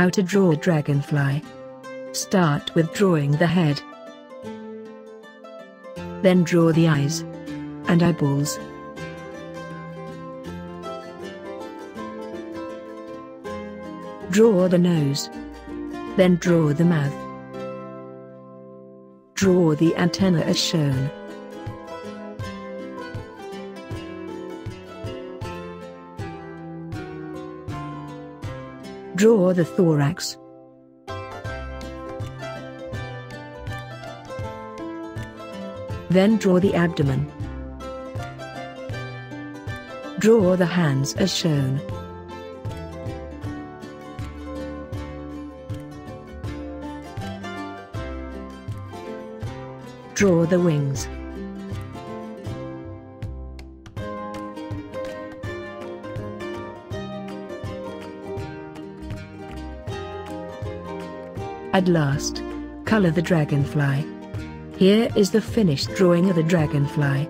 How to draw a dragonfly. Start with drawing the head. Then draw the eyes and eyeballs. Draw the nose. Then draw the mouth. Draw the antenna as shown. Draw the thorax. Then draw the abdomen. Draw the hands as shown. Draw the wings. At last, color the dragonfly. Here is the finished drawing of the dragonfly.